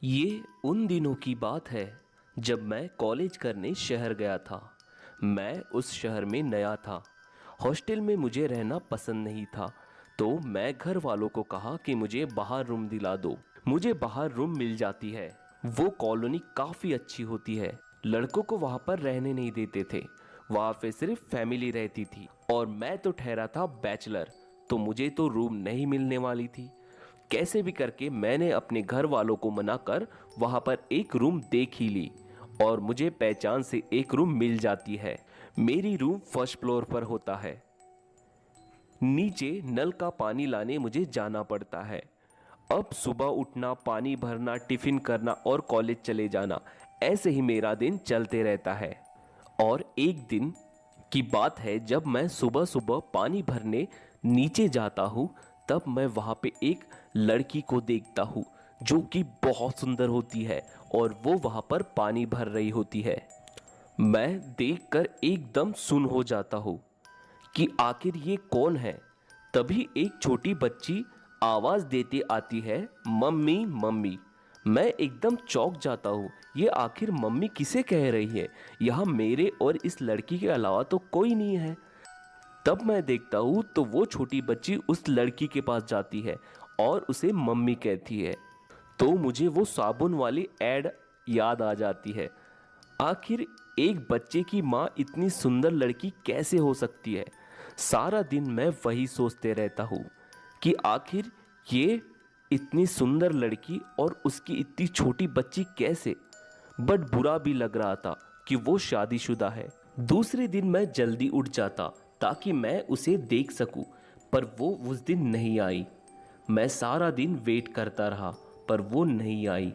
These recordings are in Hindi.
ये उन दिनों की बात है जब मैं कॉलेज करने शहर गया था। मैं उस शहर में नया था। हॉस्टल में मुझे रहना पसंद नहीं था, तो मैं घर वालों को कहा कि मुझे बाहर रूम दिला दो। मुझे बाहर रूम मिल जाती है। वो कॉलोनी काफ़ी अच्छी होती है। लड़कों को वहाँ पर रहने नहीं देते थे। वहाँ पे सिर्फ फैमिली रहती थी और मैं तो ठहरा था बैचलर, तो मुझे तो रूम नहीं मिलने वाली थी। कैसे भी करके मैंने अपने घर वालों को मनाकर वहां पर एक रूम देख ही ली और मुझे पहचान से एक रूम मिल जाती है। मेरी रूम फर्स्ट फ्लोर पर होता है। नीचे नल का पानी लाने मुझे जाना पड़ता है। अब सुबह उठना, पानी भरना, टिफिन करना और कॉलेज चले जाना, ऐसे ही मेरा दिन चलते रहता है। और एक दिन की बात है जब मैं सुबह सुबह पानी भरने नीचे जाता हूँ, तब मैं वहाँ पे एक लड़की को देखता हूँ जो कि बहुत सुंदर होती है और वो वहाँ पर पानी भर रही होती है। मैं देखकर एकदम सुन्न हो जाता हूँ कि आखिर ये कौन है। तभी एक छोटी बच्ची आवाज देते आती है, मम्मी मम्मी। मैं एकदम चौंक जाता हूँ, ये आखिर मम्मी किसे कह रही है? यहाँ मेरे और इस लड़की के अलावा तो कोई नहीं है। तब मैं देखता हूँ तो वो छोटी बच्ची उस लड़की के पास जाती है और उसे मम्मी कहती है। तो मुझे वो साबुन वाली एड याद आ जाती है। आखिर एक बच्चे की माँ इतनी सुंदर लड़की कैसे हो सकती है? सारा दिन मैं वही सोचते रहता हूँ कि आखिर ये इतनी सुंदर लड़की और उसकी इतनी छोटी बच्ची कैसे। बट बुरा भी लग रहा था कि वो शादीशुदा है। दूसरे दिन मैं जल्दी उठ जाता ताकि मैं उसे देख सकूं, पर वो उस दिन नहीं आई। मैं सारा दिन वेट करता रहा पर वो नहीं आई।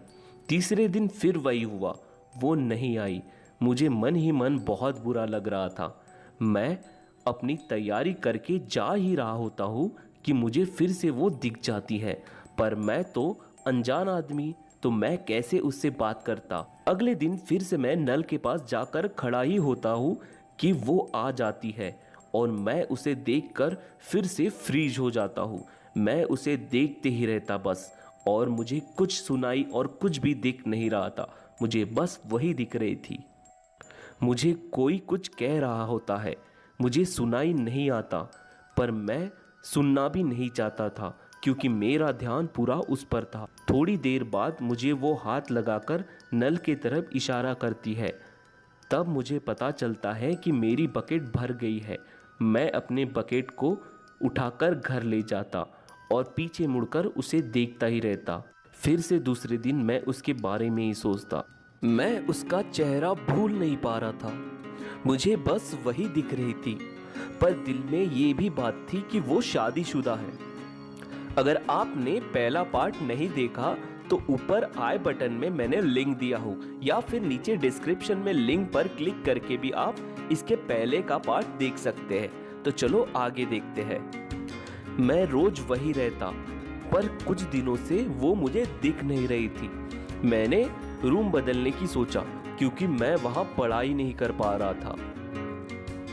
तीसरे दिन फिर वही हुआ, वो नहीं आई। मुझे मन ही मन बहुत बुरा लग रहा था। मैं अपनी तैयारी करके जा ही रहा होता हूँ कि मुझे फिर से वो दिख जाती है, पर मैं तो अनजान आदमी, तो मैं कैसे उससे बात करता। अगले दिन फिर से मैं नल के पास जाकर खड़ा ही होता हूँ कि वो आ जाती है और मैं उसे देखकर फिर से फ्रीज हो जाता हूँ। मैं उसे देखते ही रहता बस, और मुझे कुछ सुनाई और कुछ भी दिख नहीं रहा था। मुझे बस वही दिख रही थी। मुझे कोई कुछ कह रहा होता है, मुझे सुनाई नहीं आता, पर मैं सुनना भी नहीं चाहता था क्योंकि मेरा ध्यान पूरा उस पर था। थोड़ी देर बाद मुझे वो हाथ लगाकर नल के तरफ इशारा करती है। तब मुझे पता चलता है कि मेरी बकेट भर गई है। मैं अपने बकेट को उठाकर घर ले जाता और पीछे मुड़कर उसे देखता ही रहता। फिर से दूसरे दिन मैं उसके बारे में ही सोचता। मैं उसका चेहरा भूल नहीं पा रहा था। मुझे बस वही दिख रही थी, पर दिल में ये भी बात थी कि वो शादीशुदा है। अगर आपने पहला पार्ट नहीं देखा तो ऊपर आई बटन में मैंने लिंक दिया हूँ, या फिर नीचे डिस्क्रिप्शन में लिंक पर क्लिक करके भी आप इसके पहले का पार्ट देख सकते हैं। तो चलो आगे देखते हैं। मैं रोज वही रहता, पर कुछ दिनों से वो मुझे दिख नहीं रही थी। मैंने रूम बदलने की सोचा क्योंकि मैं वहाँ पढ़ाई नहीं कर पा रहा था।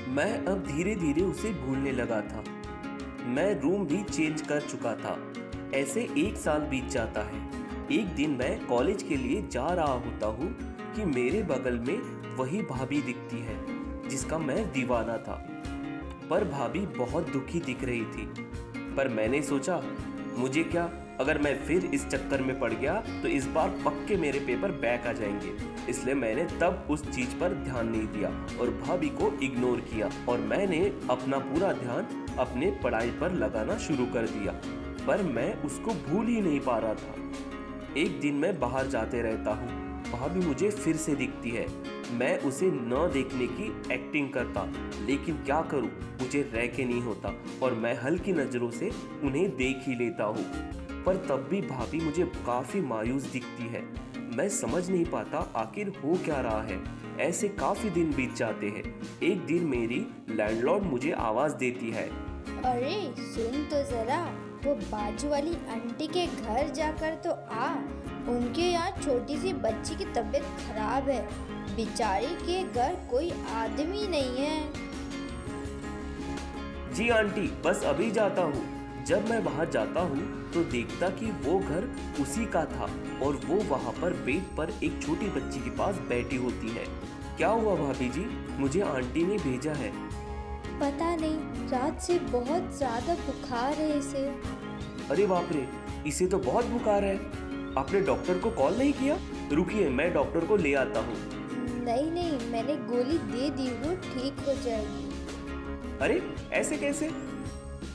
मैं अब धीरे धीरे उसे भूलने लगा था। मैं रूम भी चेंज कर चुका था। ऐसे एक साल बीत जाता है। एक दिन मैं कॉलेज के लिए जा रहा होता हूँ कि मेरे बगल में वही भाभी दिखती है जिसका मैं दीवाना था। पर भाभी बहुत दुखी दिख रही थी। पर मैंने सोचा, मुझे क्या, अगर मैं फिर इस चक्कर में पड़ गया तो इस बार पक्के मेरे पेपर बैक आ जाएंगे। इसलिए मैंने तब उस चीज पर ध्यान नहीं दिया और भाभी को इग्नोर किया, और मैंने अपना पूरा ध्यान अपने पढ़ाई पर लगाना शुरू कर दिया। पर मैं उसको भूल ही नहीं पा रहा था। एक दिन मैं बाहर जाते रहता हूँ, भाभी मुझे फिर से दिखती है। मैं उसे न देखने की एक्टिंग करता, लेकिन क्या करूँ, मुझे रह के नहीं होता और मैं हल्की नज़रों से उन्हें देख ही लेता हूँ। पर तब भी भाभी मुझे काफ़ी मायूस दिखती है। मैं समझ नहीं पाता आखिर हो क्या रहा है। ऐसे काफ़ी दिन बीत जाते हैं। एक दिन मेरी लैंडलॉर्ड मुझे आवाज़ देती है, अरे सुन तो जरा, वो बाजू वाली आंटी के घर जाकर तो आ। उनके यहाँ छोटी सी बच्ची की तबीयत खराब है। बेचारी के घर कोई आदमी नहीं है। जी आंटी, बस अभी जाता हूँ। जब मैं वहां जाता हूँ तो देखता कि वो घर उसी का था और वो वहां पर बेड पर एक छोटी बच्ची के पास बैठी होती है। क्या हुआ भाभी जी, मुझे आंटी ने भेजा है। पता नहीं, रात से बहुत ज्यादा बुखार है इसे। अरे बाप रे, इसे तो बहुत बुखार है। आपने डॉक्टर को कॉल नहीं किया? रुकिए, मैं डॉक्टर को ले आता हूँ। नहीं नहीं, मैंने गोली दे दी, वो ठीक हो जाएगी। अरे ऐसे कैसे?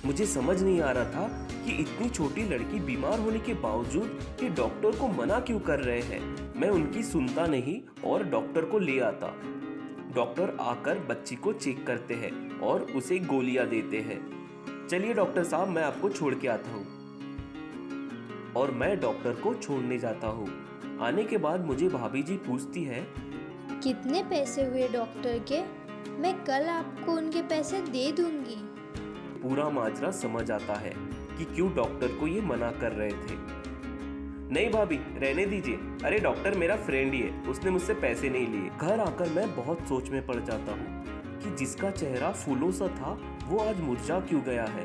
मुझे समझ नहीं आ रहा था कि इतनी छोटी लड़की बीमार होने के बावजूद ये डॉक्टर को मना क्यों कर रहे हैं। मैं उनकी सुनता नहीं और डॉक्टर को ले आता। डॉक्टर आकर बच्ची को चेक करते हैं और उसे गोलियां देते हैं। चलिए डॉक्टर साहब, मैं आपको छोड़ के आता हूँ। और मैं डॉक्टर को छोड़ने जाता हूँ। आने के बाद मुझे भाभी जी पूछती है, कितने पैसे हुए डॉक्टर के? मैं कल आपको उनके पैसे दे दूंगी। पूरा माजरा समझ आता है कि क्यों डॉक्टर को ये मना कर रहे थे। नहीं भाभी, रहने दीजिए। अरे डॉक्टर मेरा फ्रेंड ही है, उसने मुझसे पैसे नहीं लिए। घर आकर मैं बहुत सोच में पड़ जाता हूँ कि जिसका चेहरा फूलों सा था वो आज मुरझा क्यों गया है।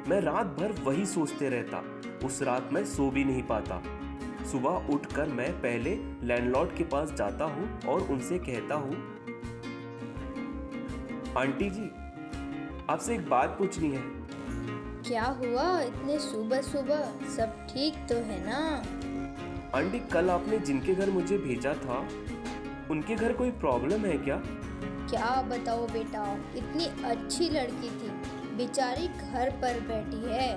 मैं रात भर वही सोचते रहता। उस रात मैं सो भी नहीं पाता। सुबह उठकर मैं पहले लैंडलॉर्ड के पास जाता हूँ और उनसे कहता हूँ, आंटी जी आपसे एक बात पूछनी है। क्या हुआ इतने सुबह सुबह? सब ठीक तो है ना? आंटी, कल आपने जिनके घर मुझे भेजा था उनके घर कोई प्रॉब्लम है क्या? क्या बताओ बेटा, इतनी अच्छी लड़की थी, बेचारी घर पर बैठी है।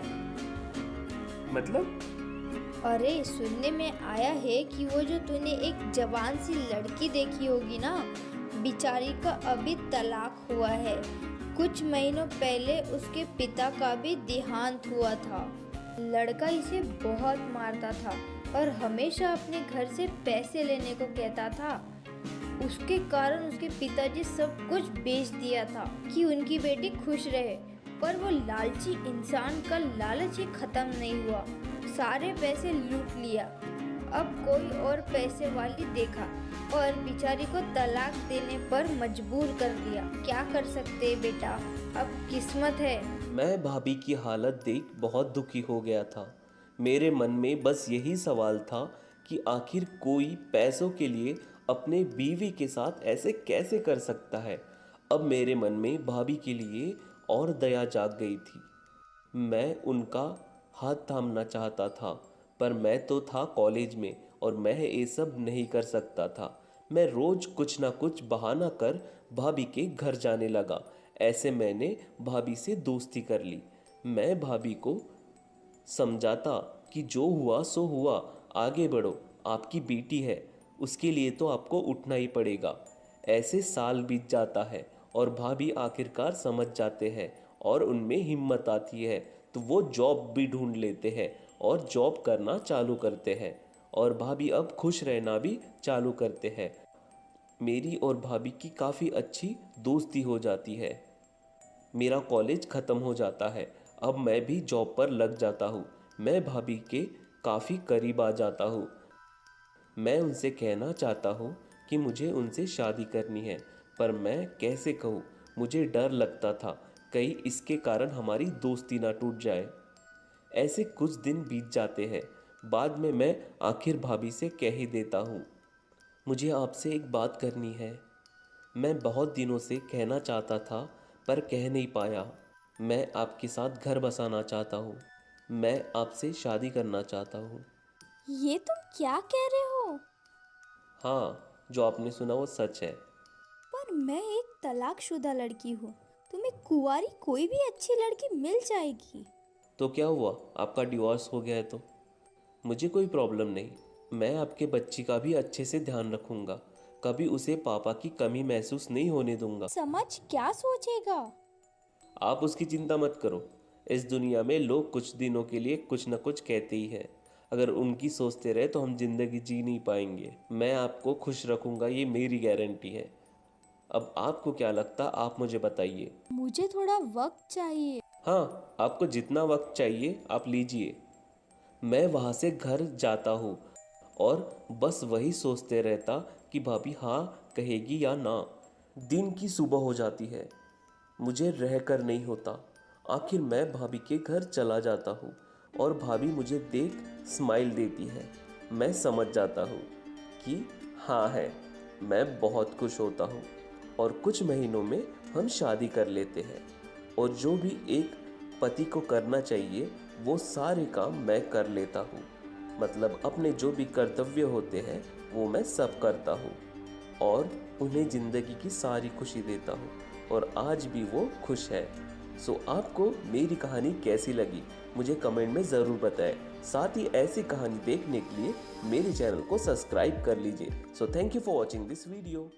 मतलब? अरे सुनने में आया है कि वो जो तूने एक जवान सी लड़की देखी होगी ना, बेचारी का अभी तलाक हुआ है। कुछ महीनों पहले उसके पिता का भी देहांत हुआ था। लड़का इसे बहुत मारता था और हमेशा अपने घर से पैसे लेने को कहता था। उसके कारण उसके पिताजी सब कुछ बेच दिया था कि उनकी बेटी खुश रहे, पर वो लालची इंसान का लालच ही खत्म नहीं हुआ। सारे पैसे लूट लिया। अब कोई और पैसे वाली देखा और बेचारी को तलाक देने पर मजबूर कर दिया। क्या कर सकते बेटा, अब किस्मत है। मैं भाभी की हालत देख बहुत दुखी हो गया था। मेरे मन में बस यही सवाल था कि आखिर कोई पैसों के लिए अपने बीवी के साथ ऐसे कैसे कर सकता है। अब मेरे मन में भाभी के लिए और दया जाग गई थी। मैं उनका हाथ थामना चाहता था, पर मैं तो था कॉलेज में और मैं ये सब नहीं कर सकता था। मैं रोज कुछ ना कुछ बहाना कर भाभी के घर जाने लगा। ऐसे मैंने भाभी से दोस्ती कर ली। मैं भाभी को समझाता कि जो हुआ सो हुआ, आगे बढ़ो, आपकी बेटी है, उसके लिए तो आपको उठना ही पड़ेगा। ऐसे साल बीत जाता है और भाभी आखिरकार समझ जाते हैं और उनमें हिम्मत आती है तो वो जॉब भी ढूंढ लेते हैं और जॉब करना चालू करते हैं और भाभी अब खुश रहना भी चालू करते हैं। मेरी और भाभी की काफ़ी अच्छी दोस्ती हो जाती है। मेरा कॉलेज ख़त्म हो जाता है। अब मैं भी जॉब पर लग जाता हूँ। मैं भाभी के काफ़ी करीब आ जाता हूँ। मैं उनसे कहना चाहता हूँ कि मुझे उनसे शादी करनी है, पर मैं कैसे कहूँ? मुझे डर लगता था कहीं इसके कारण हमारी दोस्ती ना टूट जाए। ऐसे कुछ दिन बीत जाते हैं। बाद में मैं आखिर भाभी से कह ही देता हूँ, मुझे आपसे एक बात करनी है। मैं बहुत दिनों से कहना चाहता था पर कह नहीं पाया। मैं आपके साथ घर बसाना चाहता हूँ। मैं आपसे शादी करना चाहता हूँ। ये तुम क्या कह रहे हो? हाँ, जो आपने सुना वो सच है। पर मैं एक तलाकशुदा लड़की हूँ, तुम्हें कुंवारी कोई भी अच्छी लड़की मिल जाएगी। तो क्या हुआ, आपका डिवोर्स हो गया है तो? मुझे कोई प्रॉब्लम नहीं। मैं आपके बच्ची का भी अच्छे से ध्यान रखूंगा। कभी उसे पापा की कमी महसूस नहीं होने दूंगा। समाज क्या सोचेगा? आप उसकी चिंता मत करो। इस दुनिया में लोग कुछ दिनों के लिए कुछ न कुछ कहते ही हैं। अगर उनकी सोचते रहे तो हम जिंदगी जी नहीं पाएंगे। मैं आपको खुश रखूंगा, ये मेरी गारंटी है। अब आपको क्या लगता, आप मुझे बताइए। मुझे थोड़ा वक्त चाहिए। हाँ, आपको जितना वक्त चाहिए आप लीजिए। मैं वहाँ से घर जाता हूँ और बस वही सोचते रहता कि भाभी हाँ कहेगी या ना। दिन की सुबह हो जाती है। मुझे रहकर नहीं होता। आखिर मैं भाभी के घर चला जाता हूँ और भाभी मुझे देख स्माइल देती है। मैं समझ जाता हूँ कि हाँ है, मैं बहुत खुश होता हूँ और कुछ महीनों में हम शादी कर लेते हैं। और जो भी एक पति को करना चाहिए वो सारे काम मैं कर लेता हूँ। मतलब अपने जो भी कर्तव्य होते हैं वो मैं सब करता हूँ और उन्हें ज़िंदगी की सारी खुशी देता हूँ और आज भी वो खुश है। सो आपको मेरी कहानी कैसी लगी मुझे कमेंट में ज़रूर बताएं। साथ ही ऐसी कहानी देखने के लिए मेरे चैनल को सब्सक्राइब कर लीजिए। So thank you for watching this video.